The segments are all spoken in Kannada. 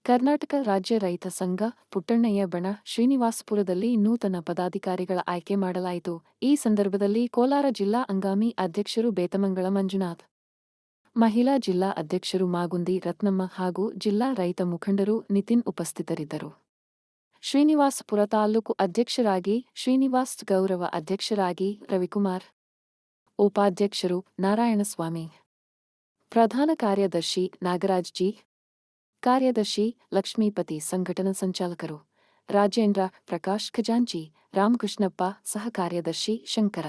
ಕರ್ನಾಟಕ ರಾಜ್ಯ ರೈತ ಸಂಘ ಪುಟ್ಟಣ್ಣಯ್ಯ ಬಣ ಶ್ರೀನಿವಾಸಪುರದಲ್ಲಿ ನೂತನ ಪದಾಧಿಕಾರಿಗಳ ಆಯ್ಕೆ ಮಾಡಲಾಯಿತು. ಈ ಸಂದರ್ಭದಲ್ಲಿ ಕೋಲಾರ ಜಿಲ್ಲಾ ಹಂಗಾಮಿ ಅಧ್ಯಕ್ಷರು ಬೇತಮಂಗಲ ಮಂಜುನಾಥ್, ಮಹಿಳಾ ಜಿಲ್ಲಾ ಅಧ್ಯಕ್ಷರು ಮಾಗುಂದಿ ರತ್ನಮ್ಮ ಹಾಗೂ ಜಿಲ್ಲಾ ರೈತ ಮುಖಂಡರು ನಿತಿನ್ ಉಪಸ್ಥಿತರಿದ್ದರು. ಶ್ರೀನಿವಾಸಪುರ ತಾಲೂಕು ಅಧ್ಯಕ್ಷರಾಗಿ ಶ್ರೀನಿವಾಸ್, ಗೌರವ ಅಧ್ಯಕ್ಷರಾಗಿ ರವಿಕುಮಾರ್, ಉಪಾಧ್ಯಕ್ಷರು ನಾರಾಯಣಸ್ವಾಮಿ, ಪ್ರಧಾನ ಕಾರ್ಯದರ್ಶಿ ನಾಗರಾಜ್ ಜಿ, ಕಾರ್ಯದರ್ಶಿ ಲಕ್ಷ್ಮೀಪತಿ, ಸಂಘಟನಾ ಸಂಚಾಲಕರು ರಾಜೇಂದ್ರ, ಪ್ರಕಾಶ್ ಖಜಾಂಚಿ, ರಾಮಕೃಷ್ಣಪ್ಪ, ಸಹ ಕಾರ್ಯದರ್ಶಿ ಶಂಕರ,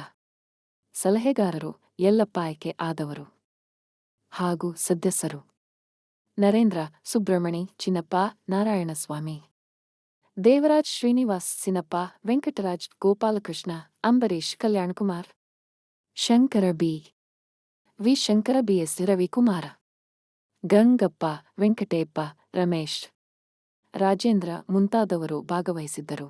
ಸಲಹೆಗಾರರು ಯಲ್ಲಪ್ಪ, ಆಯ್ಕೆ ಆದವರು ಹಾಗೂ ಸದಸ್ಯರು Narendra, Subramani, Chinnappa, Narayanaswamy, Devaraj, Srinivas, Sinappa, Venkataraj, Gopalakrishna, Ambareesh, Kalyankumar, Shankara B, V Shankara, BS Ravikumara, Gangappa, Venkateppa, Ramesh, Rajendra ಮುಂತಾದವರು ಭಾಗವಹಿಸಿದ್ದರು.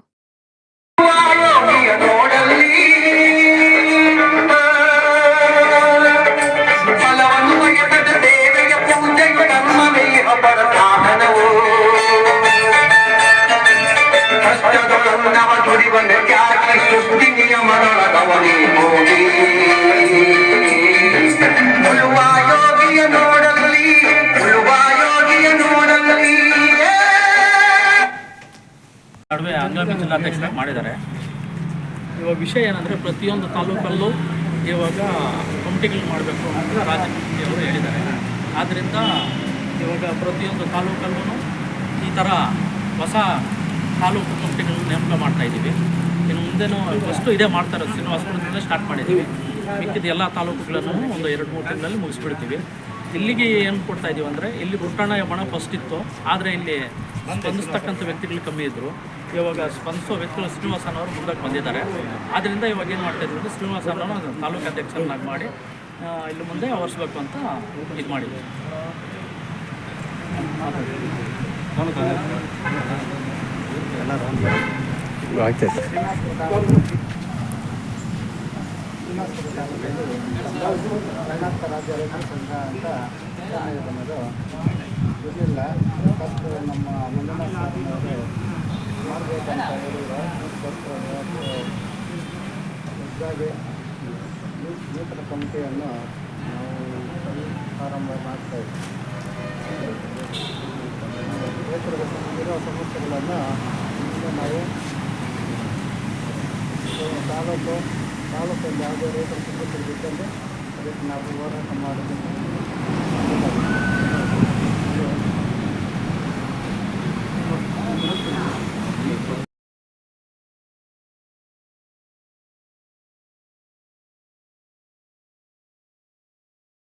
ನಡುವೆ ಹಂಗಾಮಿ ಜಿಲ್ಲಾಧ್ಯಕ್ಷ ಮಾಡಿದ್ದಾರೆ. ಇವಾಗ ವಿಷಯ ಏನಂದರೆ, ಪ್ರತಿಯೊಂದು ತಾಲೂಕಲ್ಲೂ ಇವಾಗ ಕಮಿಟಿಗಳು ಮಾಡಬೇಕು ಅಂತ ರಾಜ್ಯ ಕಮಿಟಿಯವರು ಹೇಳಿದ್ದಾರೆ. ಆದ್ದರಿಂದ ಇವಾಗ ಪ್ರತಿಯೊಂದು ತಾಲೂಕಲ್ಲೂ ಈ ಥರ ಹೊಸ ತಾಲೂಕು ಕಮಿಟಿಗಳನ್ನು ನೇಮಕ ಮಾಡ್ತಾಯಿದ್ದೀವಿ. ಇನ್ನು ಮುಂದೆನೂ ಫಸ್ಟು ಇದೇ ಮಾಡ್ತಾರೆ, ಶ್ರೀನಿವಾಸಪುರದಿಂದ ಸ್ಟಾರ್ಟ್ ಮಾಡಿದ್ದೀವಿ. ಮಿಕ್ಕಿದ ಎಲ್ಲ ತಾಲೂಕುಗಳನ್ನು ಒಂದು 2-3 ತಿಂಗಳಲ್ಲಿ ಮುಗಿಸ್ಬಿಡ್ತೀವಿ. ಇಲ್ಲಿಗೆ ಏನು ಕೊಡ್ತಾಯಿದ್ದೀವಿ ಅಂದರೆ, ಇಲ್ಲಿ ಪುಟ್ಟಣ್ಣಯ್ಯ ಬಣ ಫಸ್ಟ್ ಇತ್ತು, ಆದರೆ ಇಲ್ಲಿ ಸ್ಪಂದಿಸ್ತಕ್ಕಂಥ ವ್ಯಕ್ತಿಗಳು ಕಮ್ಮಿ ಇದ್ದರು. ಇವಾಗ ಸ್ಪಂದಿಸೋ ವ್ಯಕ್ತಿಗಳು ಶ್ರೀನಿವಾಸನವರು ಮುಂದಕ್ಕೆ ಬಂದಿದ್ದಾರೆ. ಆದ್ದರಿಂದ ಇವಾಗ ಏನು ಮಾಡ್ತಾಯಿದ್ವಿ ಅಂದರೆ, ಶ್ರೀನಿವಾಸನವರು ತಾಲೂಕು ಅಧ್ಯಕ್ಷರನ್ನಾಗಿ ಮಾಡಿ ಇಲ್ಲಿ ಮುಂದೆ ಆವರಿಸ್ಬೇಕು ಅಂತ ಇದು ಮಾಡಿದ್ವಿ. ಆಗ್ತೈತೆ ಕರ್ನಾಟಕ ರಾಜ್ಯ ರೈತ ಸಂಘ ಅಂತ ಅನ್ನೋದು ಇರಲಿಲ್ಲ. ಫಸ್ಟ್ ನಮ್ಮ ಮಂಜುನಾಥವರು ಮಾಡಬೇಕಂತ ಹೇಳಿದ್ರು. ಹೀಗಾಗಿ ನೂತನ ಕಮಿಟಿಯನ್ನು ನಾವು ಪ್ರಾರಂಭ ಮಾಡ್ತಾಯಿದ್ವಿ. ರೈತರಿಗೆ ಇರೋ ಸಮಸ್ಯೆಗಳನ್ನು ನಾವು ತಾಲೂಕಲ್ಲಿ ಯಾವುದೇ ರೈತರ ಸಮಸ್ಯೆ ಬಿಟ್ಟಂತೆ ಅದಕ್ಕೆ ನಾವು ಹೋರಾಟ ಮಾಡೋದನ್ನು